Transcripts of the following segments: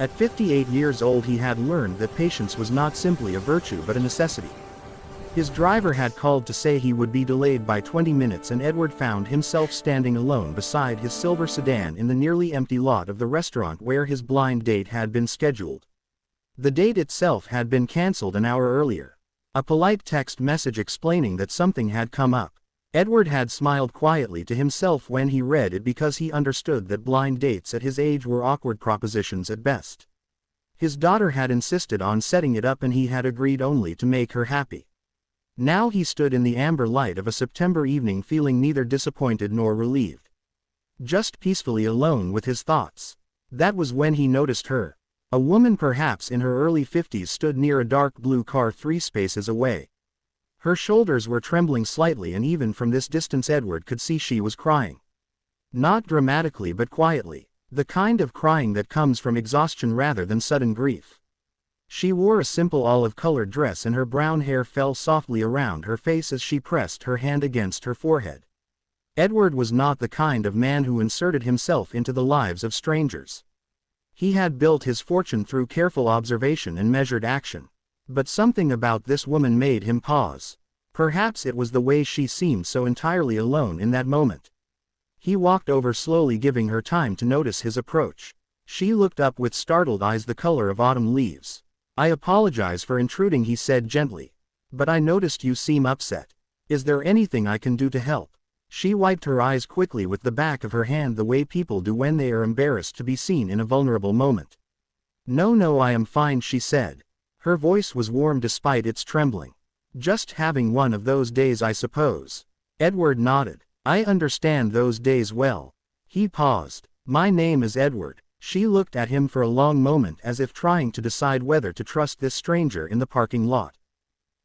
At 58 years old he had learned that patience was not simply a virtue but a necessity. His driver had called to say he would be delayed by 20 minutes and Edward found himself standing alone beside his silver sedan in the nearly empty lot of the restaurant where his blind date had been scheduled. The date itself had been cancelled an hour earlier. A polite text message explaining that something had come up. Edward had smiled quietly to himself when he read it because he understood that blind dates at his age were awkward propositions at best. His daughter had insisted on setting it up and he had agreed only to make her happy. Now he stood in the amber light of a September evening feeling neither disappointed nor relieved. Just peacefully alone with his thoughts. That was when he noticed her. A woman perhaps in her early 50s stood near a dark blue car 3 spaces away. Her shoulders were trembling slightly and even from this distance Edward could see she was crying. Not dramatically but quietly, the kind of crying that comes from exhaustion rather than sudden grief. She wore a simple olive-colored dress and her brown hair fell softly around her face as she pressed her hand against her forehead. Edward was not the kind of man who inserted himself into the lives of strangers. He had built his fortune through careful observation and measured action. But something about this woman made him pause. Perhaps it was the way she seemed so entirely alone in that moment. He walked over slowly giving her time to notice his approach. She looked up with startled eyes the color of autumn leaves. "I apologize for intruding," he said gently. "But I noticed you seem upset. Is there anything I can do to help?" She wiped her eyes quickly with the back of her hand the way people do when they are embarrassed to be seen in a vulnerable moment. No, I am fine," she said. Her voice was warm despite its trembling. "Just having one of those days I suppose." Edward nodded. "I understand those days well." He paused. "My name is Edward." She looked at him for a long moment as if trying to decide whether to trust this stranger in the parking lot.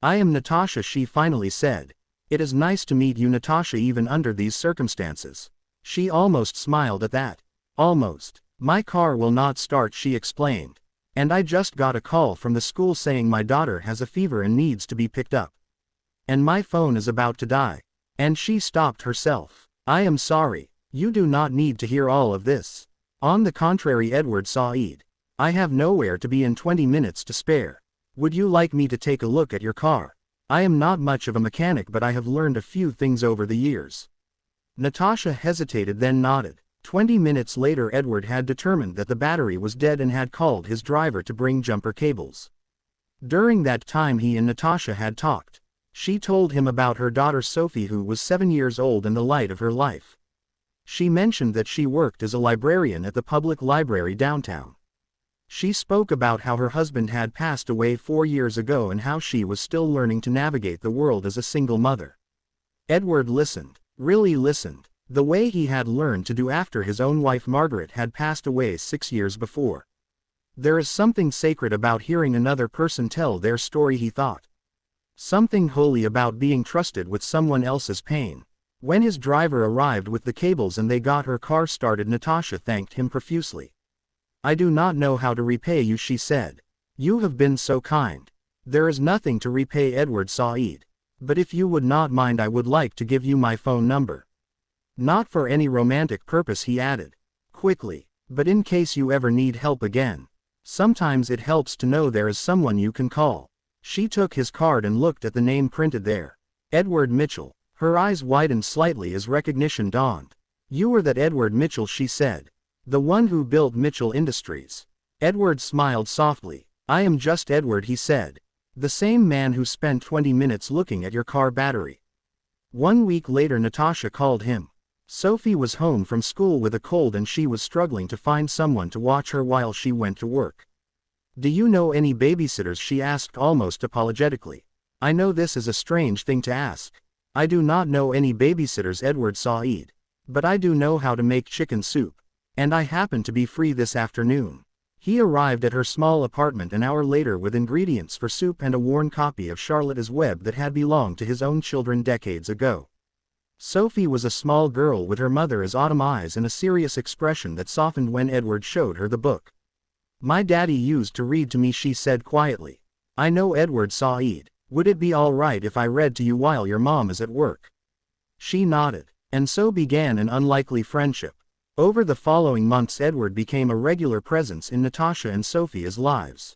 "I am Natasha," she finally said. "It is nice to meet you, Natasha, even under these circumstances." She almost smiled at that. "Almost. My car will not start," she explained. "And I just got a call from the school saying my daughter has a fever and needs to be picked up. And my phone is about to die." And she stopped herself. "I am sorry. You do not need to hear all of this." On the contrary, Edward sighed. "I have nowhere to be in 20 minutes to spare. Would you like me to take a look at your car? I am not much of a mechanic but I have learned a few things over the years." Natasha hesitated then nodded. 20 minutes later Edward had determined that the battery was dead and had called his driver to bring jumper cables. During that time he and Natasha had talked. She told him about her daughter Sophie, who was 7 years old and the light of her life. She mentioned that she worked as a librarian at the public library downtown. She spoke about how her husband had passed away 4 years ago and how she was still learning to navigate the world as a single mother. Edward listened, really listened, the way he had learned to do after his own wife Margaret had passed away 6 years before. There is something sacred about hearing another person tell their story, he thought. Something holy about being trusted with someone else's pain. When his driver arrived with the cables and they got her car started, Natasha thanked him profusely. "I do not know how to repay you," she said. "You have been so kind." "There is nothing to repay," Edward sighed. "But if you would not mind, I would like to give you my phone number. Not for any romantic purpose," he added quickly, "but in case you ever need help again. Sometimes it helps to know there is someone you can call." She took his card and looked at the name printed there. Edward Mitchell. Her eyes widened slightly as recognition dawned. "You are that Edward Mitchell," she said. "The one who built Mitchell Industries." Edward smiled softly. "I am just Edward," he said. "The same man who spent 20 minutes looking at your car battery." 1 week later Natasha called him. Sophie was home from school with a cold and she was struggling to find someone to watch her while she went to work. "Do you know any babysitters?" she asked almost apologetically. "I know this is a strange thing to ask." "I do not know any babysitters," Edward sighed. "But I do know how to make chicken soup. And I happen to be free this afternoon." He arrived at her small apartment an hour later with ingredients for soup and a worn copy of Charlotte's Web that had belonged to his own children decades ago. Sophie was a small girl with her mother as autumn eyes and a serious expression that softened when Edward showed her the book. "My daddy used to read to me," she said quietly. "I know," Edward sighed. "Would it be all right if I read to you while your mom is at work?" She nodded. And so began an unlikely friendship. Over the following months, Edward became a regular presence in Natasha and Sophia's lives.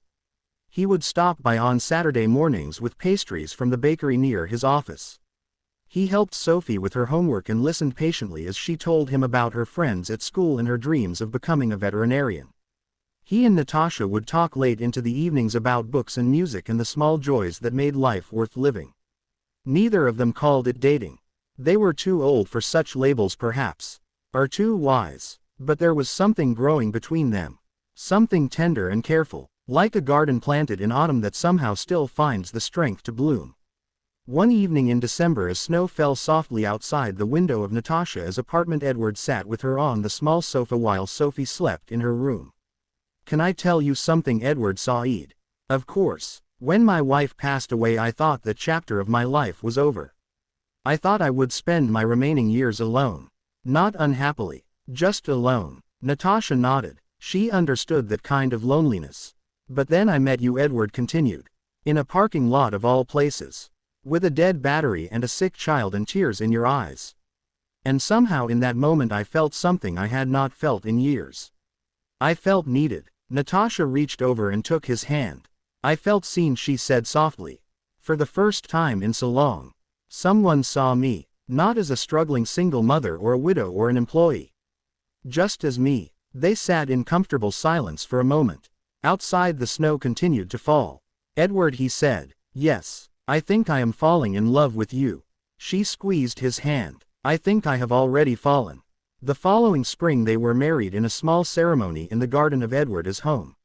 He would stop by on Saturday mornings with pastries from the bakery near his office. He helped Sophie with her homework and listened patiently as she told him about her friends at school and her dreams of becoming a veterinarian. He and Natasha would talk late into the evenings about books and music and the small joys that made life worth living. Neither of them called it dating. They were too old for such labels perhaps, or too wise, but there was something growing between them. Something tender and careful, like a garden planted in autumn that somehow still finds the strength to bloom. One evening in December, as snow fell softly outside the window of Natasha's apartment, Edward sat with her on the small sofa while Sophie slept in her room. "Can I tell you something?" Edward sighed. "Of course. When my wife passed away, I thought that chapter of my life was over. I thought I would spend my remaining years alone. Not unhappily, just alone." Natasha nodded. She understood that kind of loneliness. "But then I met you," Edward continued. "In a parking lot of all places. With a dead battery and a sick child and tears in your eyes. And somehow in that moment I felt something I had not felt in years. I felt needed." Natasha reached over and took his hand. "I felt seen," she said softly. "For the first time in so long. Someone saw me, not as a struggling single mother or a widow or an employee. Just as me." They sat in comfortable silence for a moment. Outside, the snow continued to fall. "Edward," he said, "yes. I think I am falling in love with you." She squeezed his hand. "I think I have already fallen." The following spring they were married in a small ceremony in the garden of Edward's home.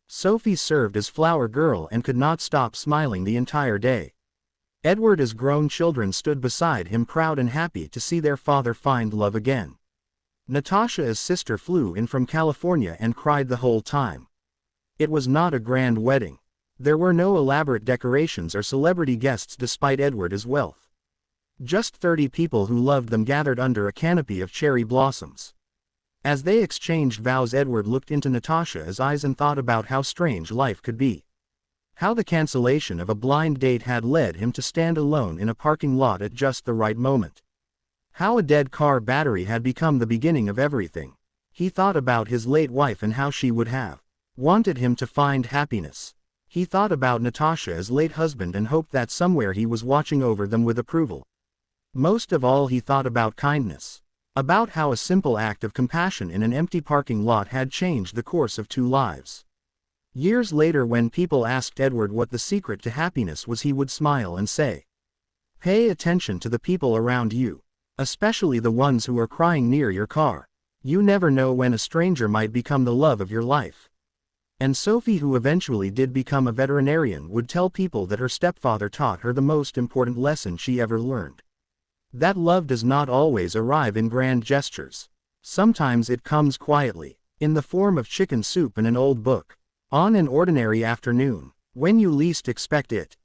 Sophie served as flower girl and could not stop smiling the entire day. Edward's grown children stood beside him, proud and happy to see their father find love again. Natasha's sister flew in from California and cried the whole time. It was not a grand wedding. There were no elaborate decorations or celebrity guests despite Edward's wealth. Just 30 people who loved them gathered under a canopy of cherry blossoms. As they exchanged vows, Edward looked into Natasha's eyes and thought about how strange life could be. How the cancellation of a blind date had led him to stand alone in a parking lot at just the right moment. How a dead car battery had become the beginning of everything. He thought about his late wife and how she would have wanted him to find happiness. He thought about Natasha's late husband and hoped that somewhere he was watching over them with approval. Most of all, he thought about kindness. About how a simple act of compassion in an empty parking lot had changed the course of 2 lives. Years later, when people asked Edward what the secret to happiness was, he would smile and say, "Pay attention to the people around you. Especially the ones who are crying near your car. You never know when a stranger might become the love of your life." And Sophie, who eventually did become a veterinarian, would tell people that her stepfather taught her the most important lesson she ever learned. That love does not always arrive in grand gestures. Sometimes it comes quietly, in the form of chicken soup and an old book. On an ordinary afternoon, when you least expect it.